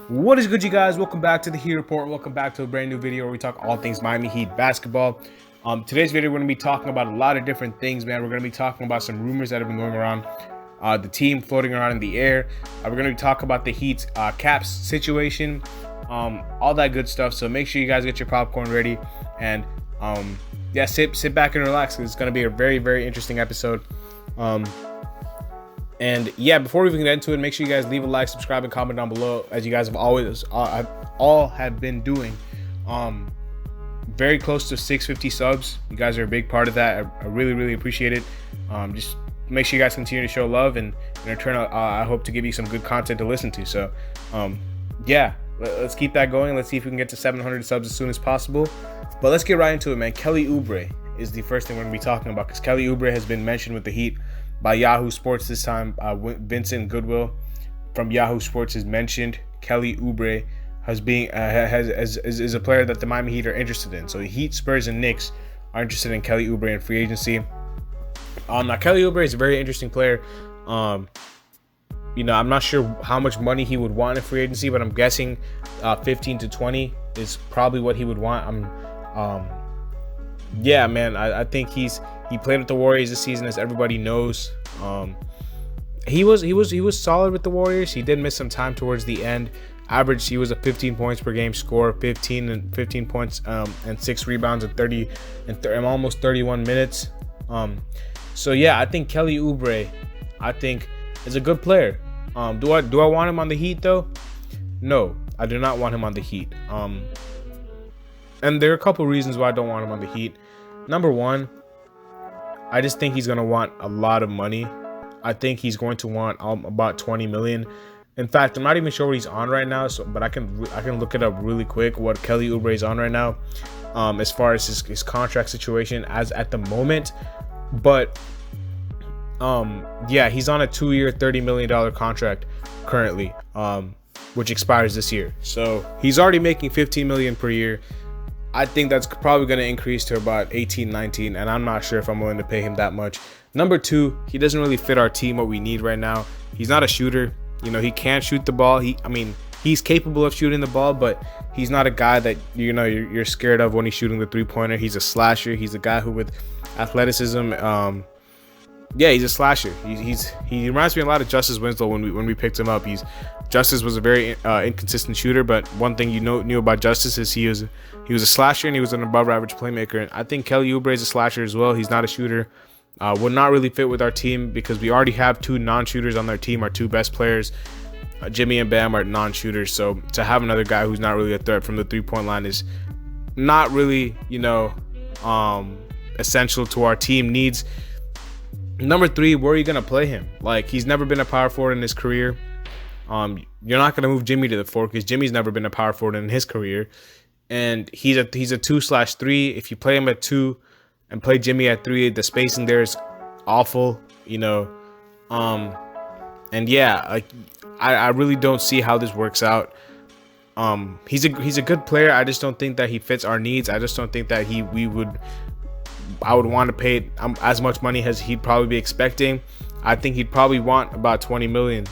What is good, you guys? Welcome back to the Heat Report. Welcome back to a brand new video where we talk all things Miami Heat basketball. Today's video, we're going to be talking about a lot of different things, man. We're going to be talking about some rumors that have been going around, the team floating around in the air. We're going to be talking about the Heat's caps situation, all that good stuff. So make sure you guys get your popcorn ready and yeah, sit back and relax. It's going to be a very, very interesting episode. And yeah, before we even get into it, make sure you guys leave a like, subscribe, and comment down below, as you guys have always all have been doing. Very close to 650 subs. You guys are a big part of that. I really, really appreciate it. Just make sure you guys continue to show love, and in return, I hope to give you some good content to listen to. So, yeah, let's keep that going. Let's see if we can get to 700 subs as soon as possible. But let's get right into it, man. Kelly Oubre is the first thing we're going to be talking about, because Kelly Oubre has been mentioned with the Heat by Yahoo Sports this time. Vincent Goodwill from Yahoo Sports has mentioned Kelly Oubre as being is a player that the Miami Heat are interested in. So the Heat, Spurs, and Knicks are interested in Kelly Oubre in free agency. Now Kelly Oubre is a very interesting player. I'm not sure how much money he would want in free agency, but I'm guessing 15 to 20 is probably what he would want. Yeah, man, I think he played with the Warriors this season, as everybody knows. He was solid with the Warriors. He did miss some time towards the end. Average, he was a 15 points per game scorer, 15 points and 6 rebounds in 30 and almost 31 minutes. So yeah, I think Kelly Oubre, is a good player. Do I want him on the Heat though? No, I do not want him on the Heat. And there are a couple reasons why I don't want him on the Heat. Number one, I just think he's going to want a lot of money. I think he's going to want about 20 million. In fact, I'm not even sure what he's on right now, but I can look it up really quick what Kelly Oubre is on right now, as far as his contract situation as at the moment. But yeah, he's on a 2-year, $30 million contract currently, which expires this year. So he's already making 15 million per year. I think that's probably going to increase to about 18, 19, and I'm not sure if I'm willing to pay him that much. Number two, he doesn't really fit our team, what we need right now. He's not a shooter. He can't shoot the ball. He's capable of shooting the ball, but he's not a guy that you're scared of when he's shooting the three-pointer. He's a slasher. He's a guy who, with athleticism, yeah, he's a slasher. He reminds me a lot of Justice Winslow when we picked him up. Justice was a very inconsistent shooter, but one thing knew about Justice is he was a slasher, and he was an above-average playmaker. And I think Kelly Oubre is a slasher as well. He's not a shooter. Would not really fit with our team, because we already have 2 non-shooters on our team. Our 2 best players, Jimmy and Bam, are non-shooters. So to have another guy who's not really a threat from the three-point line is not really, essential to our team needs. Number 3, where are you gonna play him? Like, he's never been a power forward in his career. You're not gonna move Jimmy to the 4, because Jimmy's never been a power forward in his career, and he's a 2/3. If you play him at 2 and play Jimmy at 3, the spacing there is awful. And yeah, I really don't see how this works out. He's a good player. I just don't think that he fits our needs. I just don't think that I would want to pay as much money as he'd probably be expecting. I think he'd probably want about 20 million,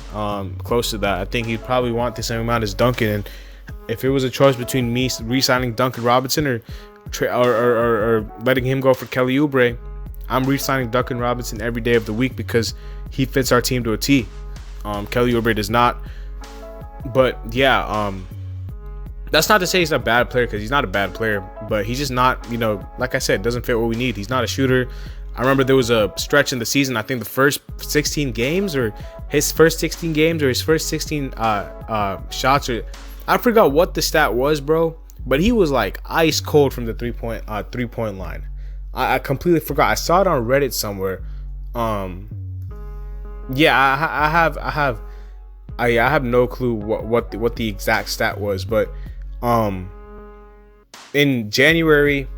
close to that. I think he'd probably want the same amount as Duncan. And if it was a choice between me re-signing Duncan Robinson or letting him go for Kelly Oubre, I'm re-signing Duncan Robinson every day of the week, because he fits our team to a T. Kelly Oubre does not. But yeah, that's not to say he's a bad player, because he's not a bad player, but he's just not, like I said, doesn't fit what we need. He's not a shooter. I remember there was a stretch in the season, I think the first 16 games, or his first 16 games, or his first 16 shots, or I forgot what the stat was, bro, but he was like ice cold from the three-point line. I completely forgot. I saw it on Reddit somewhere. Yeah, I have no clue what the exact stat was, but in January,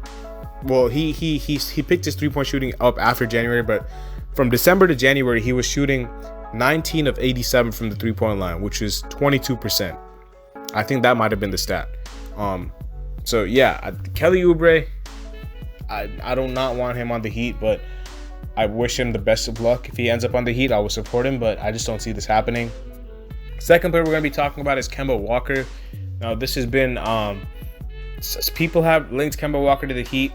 well, he picked his 3-point shooting up after January, but from December to January, he was shooting 19 of 87 from the 3-point line, which is 22%. I think that might have been the stat. So yeah, Kelly Oubre, I do not want him on the Heat, but I wish him the best of luck. If he ends up on the Heat, I will support him, but I just don't see this happening. Second player we're going to be talking about is Kemba Walker. Now, this has been people have linked Kemba Walker to the Heat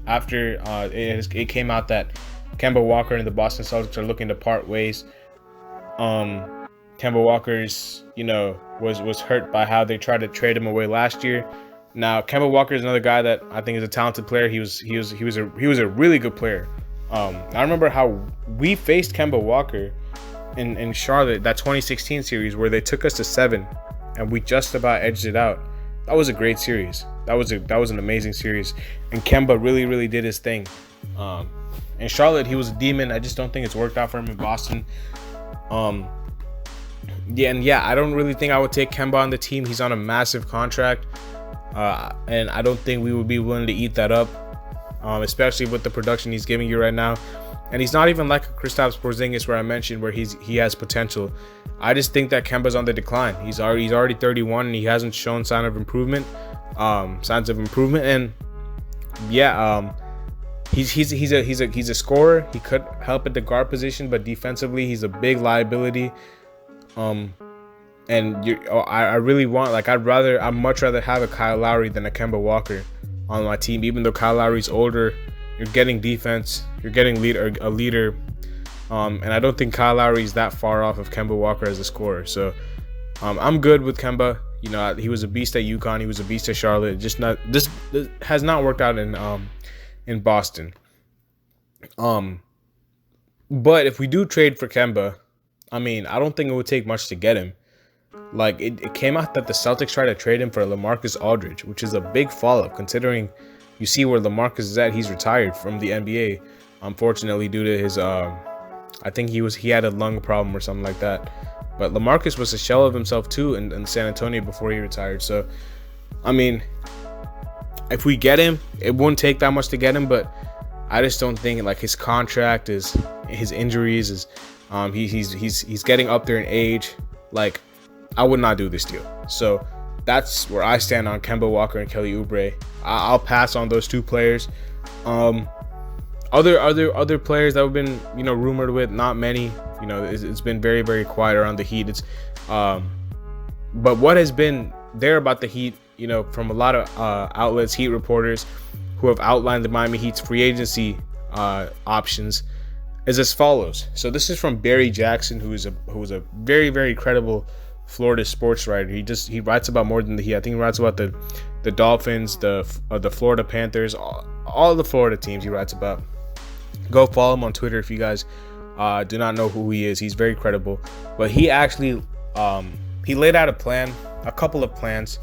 after it came out that Kemba Walker and the Boston Celtics are looking to part ways. Kemba Walker's, was hurt by how they tried to trade him away last year. Now, Kemba Walker is another guy that I think is a talented player. He was a really good player. I remember how we faced Kemba Walker in Charlotte, that 2016 series where they took us to 7 and we just about edged it out. That was a great series. That was an amazing series, and Kemba really did his thing. In Charlotte, he was a demon. I just don't think it's worked out for him in Boston. I don't really think I would take Kemba on the team. He's on a massive contract, and I don't think we would be willing to eat that up, especially with the production he's giving you right now. And he's not even like a Kristaps Porzingis, where I mentioned where he has potential. I just think that Kemba's on the decline. He's already 31 and he hasn't shown signs of improvement. And he's a scorer. He could help at the guard position, but defensively he's a big liability. I'd much rather have a Kyle Lowry than a Kemba Walker on my team. Even though Kyle Lowry's older, you're getting defense, you're getting a leader, and I don't think Kyle Lowry is that far off of Kemba Walker as a scorer. So I'm good with Kemba. He was a beast at UConn, he was a beast at Charlotte. This has not worked out in Boston. But if we do trade for Kemba, I don't think it would take much to get him. Like, it came out that the Celtics tried to trade him for LaMarcus Aldridge, which is a big follow-up considering you see where LaMarcus is at. He's retired from the NBA, unfortunately, due to his I think he had a lung problem or something like that. But LaMarcus was a shell of himself too in San Antonio before he retired. So, if we get him, it wouldn't take that much to get him. But I just don't think, like, his contract, his injuries, he's getting up there in age. Like, I would not do this deal. So that's where I stand on Kemba Walker and Kelly Oubre. I'll pass on those two players. Other players that have been rumored with, not many. It's been very quiet around the Heat. But what has been there about the Heat, from a lot of outlets, Heat reporters who have outlined the Miami Heat's free agency options, is as follows. So this is from Barry Jackson, who is a very credible Florida sports writer. He writes about more than the Heat. I think he writes about the Dolphins, the Florida Panthers, all the Florida teams he writes about. Go follow him on Twitter if you guys do not know who he is. He's very credible. But he actually he laid out a couple of plans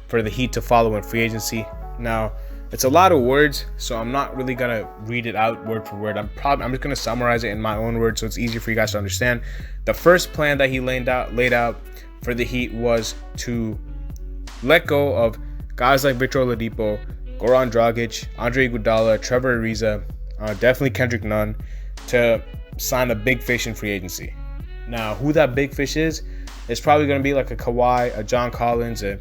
for the Heat to follow in free agency. Now, it's a lot of words, so I'm not really gonna read it out word for word. I'm just gonna summarize it in my own words so it's easier for you guys to understand. The first plan that he laid out for the Heat was to let go of guys like Victor Oladipo, Goran Dragic, Andre Iguodala, Trevor Ariza, definitely Kendrick Nunn, to sign a big fish in free agency. Now, who that big fish is probably going to be like a Kawhi, a John Collins, a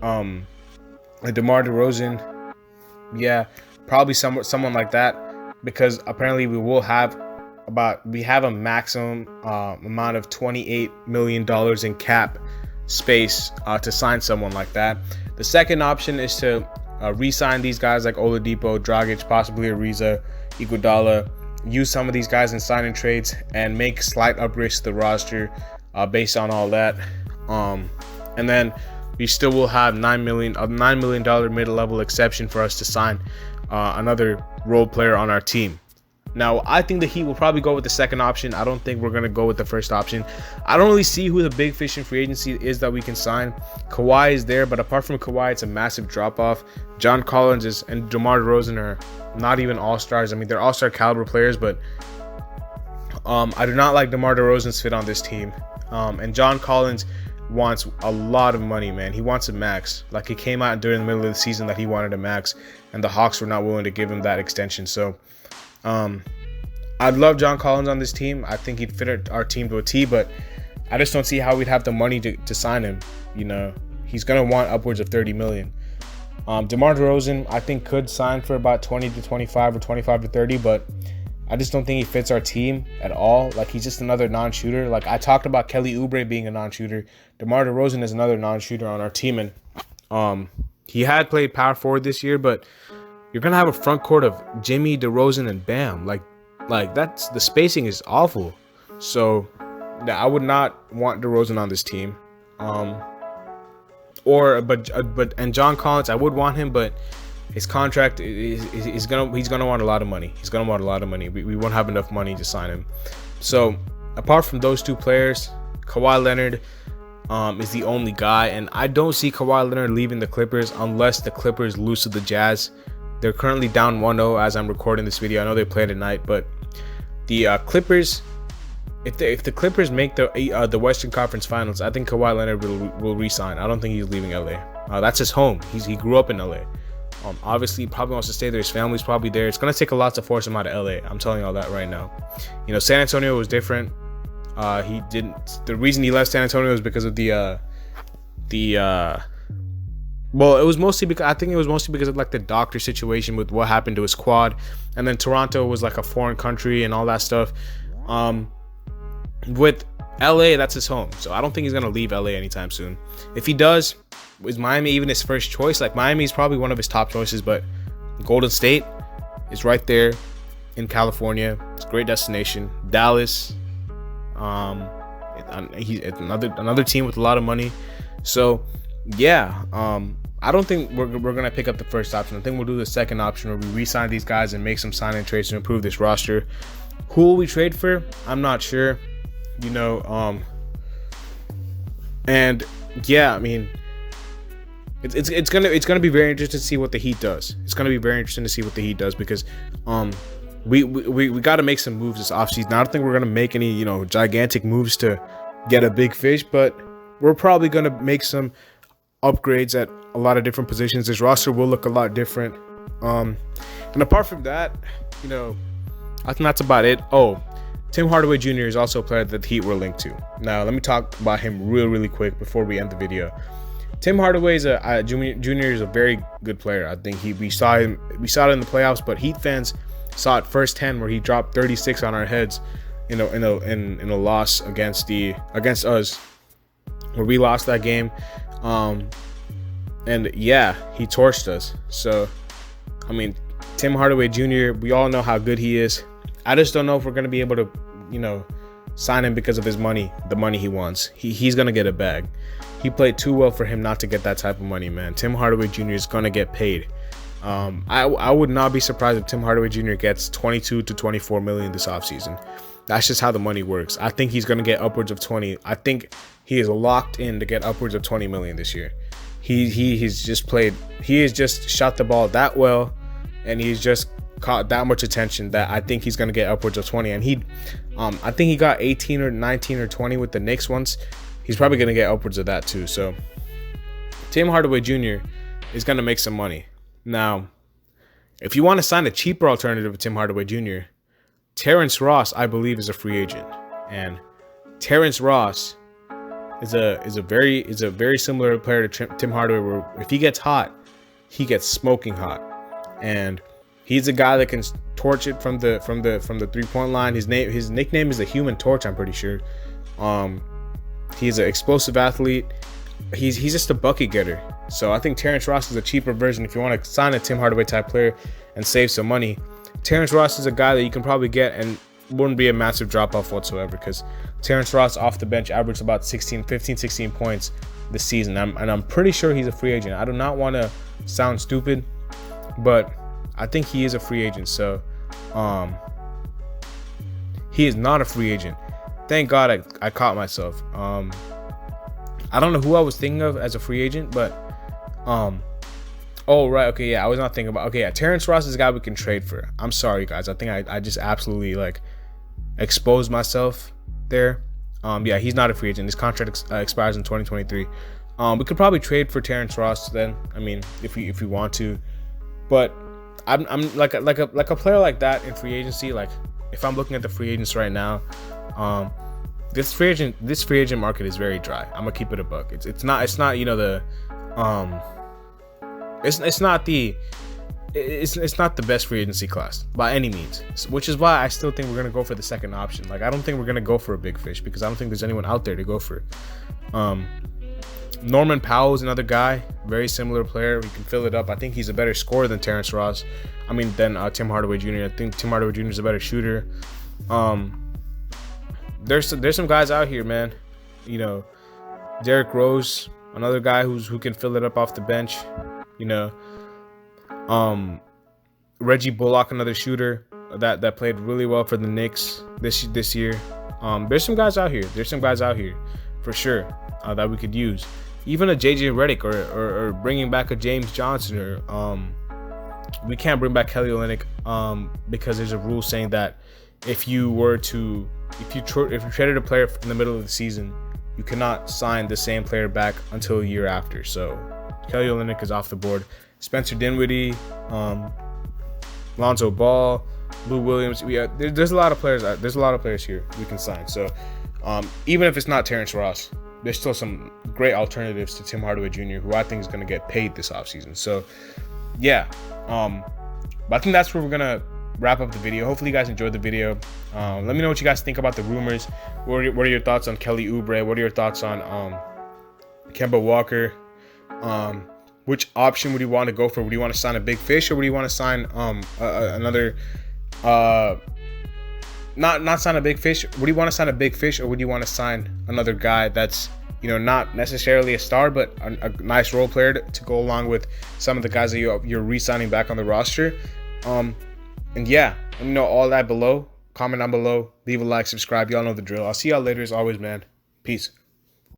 DeMar DeRozan. Yeah, probably someone like that, because apparently we have a maximum amount of $28 million in cap space to sign someone like that. The second option is to re-sign these guys like Oladipo, Dragic, possibly Ariza, Iguodala, use some of these guys in signing trades and make slight upgrades to the roster based on all that. And then we still will have $9 million mid-level exception for us to sign another role player on our team. Now, I think the Heat will probably go with the second option. I don't think we're going to go with the first option. I don't really see who the big fish in free agency is that we can sign. Kawhi is there, but apart from Kawhi, it's a massive drop-off. John Collins and DeMar DeRozan are not even all-stars. They're all-star caliber players, but I do not like DeMar DeRozan's fit on this team. And John Collins wants a lot of money, man. He wants a max. Like, he came out during the middle of the season that he wanted a max, and the Hawks were not willing to give him that extension. So I'd love John Collins on this team. I think he'd fit our team to a T, but I just don't see how we'd have the money to sign him. He's going to want upwards of $30 million. DeMar DeRozan, I think, could sign for about 20 to 25 or 25 to 30, but I just don't think he fits our team at all. Like, he's just another non-shooter. Like, I talked about Kelly Oubre being a non-shooter. DeMar DeRozan is another non-shooter on our team, and he had played power forward this year, but you're gonna have a front court of Jimmy, DeRozan, and Bam. Like that's the spacing is awful. So I would not want DeRozan on this team. And John Collins, I would want him, but his contract he's gonna want a lot of money. He's gonna want a lot of money. We won't have enough money to sign him. So apart from those two players, Kawhi Leonard is the only guy, and I don't see Kawhi Leonard leaving the Clippers unless the Clippers lose to the Jazz. They're currently down 1-0 as I'm recording this video. I know they play tonight, but the Clippers, if the Clippers make the Western Conference Finals, I think Kawhi Leonard will re-sign. I don't think he's leaving LA. That's his home. He grew up in LA. Obviously, he probably wants to stay there. His family's probably there. It's gonna take a lot to force him out of LA. I'm telling you all that right now. You know, San Antonio was different. He didn't. The reason he left San Antonio was because of well, it was mostly because I think it was mostly because of like the doctor situation with what happened to his quad, and then Toronto was like a foreign country and all that stuff. With LA, that's his home, so I don't think he's gonna leave LA anytime soon. If he does, is Miami even his first choice? Like, Miami is probably one of his top choices, but Golden State is right there in California. It's a great destination. Dallas, he's another team with a lot of money. So yeah, I don't think we're gonna pick up the first option. I think we'll do the second option where we re-sign these guys and make some sign-in trades to improve this roster. Who will we trade for? I'm not sure. You know, and yeah, I mean, it's gonna be very interesting to see what the Heat does. It's gonna be very interesting to see what the Heat does because we got to make some moves this offseason. I don't think we're gonna make any, you know, gigantic moves to get a big fish, but we're probably gonna make some upgrades at a lot of different positions. This roster will look a lot different. And apart from that, you know, I think that's about it. Oh, Tim Hardaway Jr. is also a player that the Heat were linked to. Now, let me talk about him really quick before we end the video. Tim Hardaway is Jr. is a very good player. I think we saw it in the playoffs, but Heat fans saw it firsthand where he dropped 36 on our heads, in a loss against us, where we lost that game. And yeah, he torched us. So, I mean, Tim Hardaway Jr., we all know how good he is. I just don't know if we're going to be able to, you know, sign him because of his money, the money he wants. He's going to get a bag. He played too well for him not to get that type of money, man. Tim Hardaway Jr. is going to get paid. I would not be surprised if Tim Hardaway Jr. gets 22 to 24 million this offseason. That's just how the money works. I think he's going to get upwards of 20. I think he is locked in to get upwards of 20 million this year. He has just shot the ball that well, and he's just caught that much attention that I think he's going to get upwards of 20. And I think he got 18 or 19 or 20 with the Knicks once. He's probably going to get upwards of that too. So Tim Hardaway Jr. is going to make some money. Now, if you want to sign a cheaper alternative to Tim Hardaway Jr., Terrence Ross, I believe, is a free agent. And Terrence Ross is a very similar player to Tim Hardaway, where if he gets hot, he gets smoking hot. And he's a guy that can torch it from the 3-point line. His nickname is the Human Torch, I'm pretty sure. He's an explosive athlete. He's just a bucket getter. So I think Terrence Ross is a cheaper version if you want to sign a Tim Hardaway type player and save some money. Terrence Ross is a guy that you can probably get and wouldn't be a massive drop off whatsoever, because Terrence Ross off the bench averaged about 16 points this season. And I'm pretty sure he's a free agent. I do not want to sound stupid, but I think he is a free agent. So he is not a free agent. Thank God I caught myself. I don't know who I was thinking of as a free agent, but oh right, okay, yeah, I was not thinking about. Okay, yeah, Terrence Ross is a guy we can trade for. I'm sorry, guys. I think I just absolutely exposed myself there. Yeah, he's not a free agent. His contract expires in 2023. We could probably trade for Terrence Ross then. I mean, if we want to, but I'm like a player like that in free agency. Like, if I'm looking at the free agents right now, this free agent market is very dry. I'm gonna keep it a buck. It's not, you know, the it's not the it's not the best free agency class by any means, which is why I still think we're gonna go for the second option. Like, I don't think we're gonna go for a big fish because I don't think there's anyone out there to go for. Norman Powell is another guy, very similar player. We can fill it up. I think he's a better scorer than Terrence Ross. Than Tim Hardaway Jr. I think Tim Hardaway Jr. is a better shooter. There's some guys out here, man. You know, Derrick Rose, another guy who can fill it up off the bench. You know, Reggie Bullock, another shooter that played really well for the Knicks this year. There's some guys out here. There's some guys out here for sure that we could use. Even a JJ Redick or bringing back a James Johnson or we can't bring back Kelly Olynyk because there's a rule saying that if you traded a player in the middle of the season, you cannot sign the same player back until a year after. So Kelly Olynyk is off the board. Spencer Dinwiddie, Lonzo Ball, Lou Williams. There's a lot of players. There's a lot of players here we can sign. So even if it's not Terrence Ross, there's still some great alternatives to Tim Hardaway Jr., who I think is going to get paid this offseason. So yeah, but I think that's where we're gonna wrap up the video. Hopefully you guys enjoyed the video. Let me know what you guys think about the rumors. What are your thoughts on Kelly Oubre? What are your thoughts on Kemba Walker? Which option would you want to go for? Would you want to sign a big fish, or would you want to sign another not sign a big fish? Would you want to sign a big fish, or would you want to sign another guy that's, you know, not necessarily a star, but a nice role player to go along with some of the guys that you're re-signing back on the roster? And yeah, let me know all that below. Comment down below. Leave a like, subscribe. Y'all know the drill. I'll see y'all later as always, man. Peace.